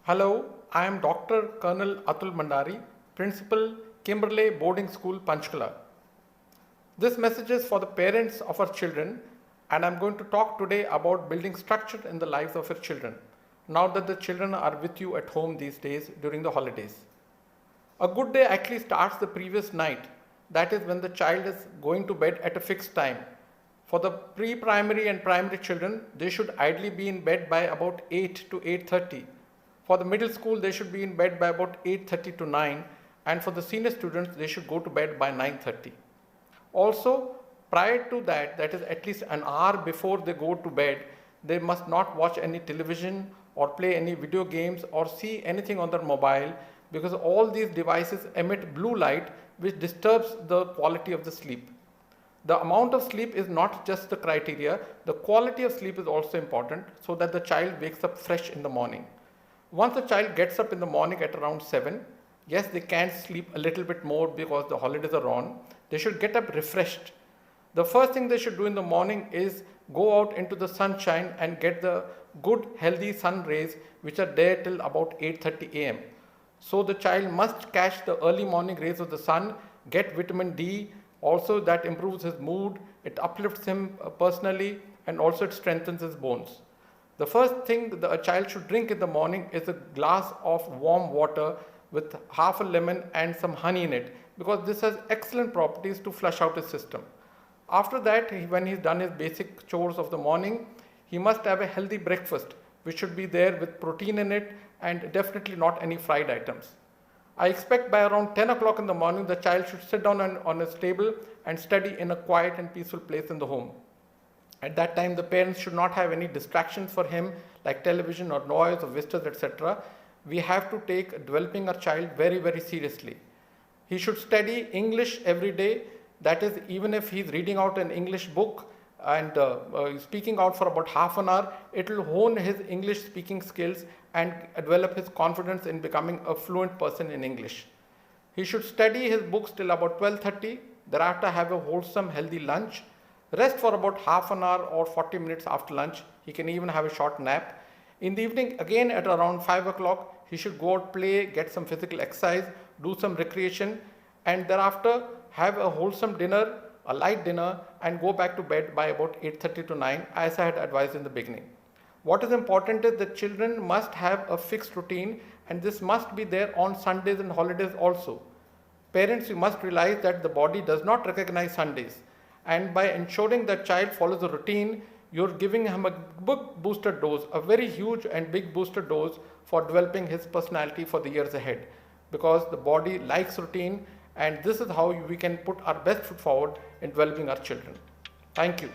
Hello, I am Dr. Colonel Atul Mandari, Principal, Kimberley Boarding School, Panchkula. This message is for the parents of our children, and I'm going to talk today about building structure in the lives of your children, now that the children are with you at home these days during the holidays. A good day actually starts the previous night, that is when the child is going to bed at a fixed time. For the pre-primary and primary children, they should ideally be in bed by about 8 to 8:30. For the middle school, they should be in bed by about 8:30 to 9, and for the senior students, they should go to bed by 9:30. Also, prior to that, that is at least an hour before they go to bed, they must not watch any television or play any video games or see anything on their mobile, because all these devices emit blue light which disturbs the quality of the sleep. The amount of sleep is not just the criteria, the quality of sleep is also important, so that the child wakes up fresh in the morning. Once a child gets up in the morning at around 7, yes, they can sleep a little bit more because the holidays are on. They should get up refreshed. The first thing they should do in the morning is go out into the sunshine and get the good healthy sun rays which are there till about 8:30 a.m. So the child must catch the early morning rays of the sun, get vitamin D, also that improves his mood, it uplifts him personally, and also it strengthens his bones. The first thing that a child should drink in the morning is a glass of warm water with half a lemon and some honey in it, because this has excellent properties to flush out his system. After that, when he's done his basic chores of the morning, he must have a healthy breakfast, which should be there with protein in it and definitely not any fried items. I expect by around 10 o'clock in the morning, the child should sit down on his table and study in a quiet and peaceful place in the home. At that time, the parents should not have any distractions for him like television or noise or visitors, etc. We have to take developing our child very, very seriously. He should study English every day. That is, even if he's reading out an English book and speaking out for about half an hour, it will hone his English speaking skills and develop his confidence in becoming a fluent person in English. He should study his books till about 12:30, thereafter have a wholesome, healthy lunch. Rest for about half an hour or 40 minutes after lunch. He can even have a short nap. In the evening, again at around 5 o'clock, he should go out, play, get some physical exercise, do some recreation, and thereafter have a wholesome dinner, a light dinner, and go back to bed by about 8:30 to 9, as I had advised in the beginning. What is important is that children must have a fixed routine, and this must be there on Sundays and holidays also. Parents, you must realize that the body does not recognize Sundays. And by ensuring that child follows a routine, you're giving him a big booster dose, a very huge and big booster dose for developing his personality for the years ahead. Because the body likes routine, and this is how we can put our best foot forward in developing our children. Thank you.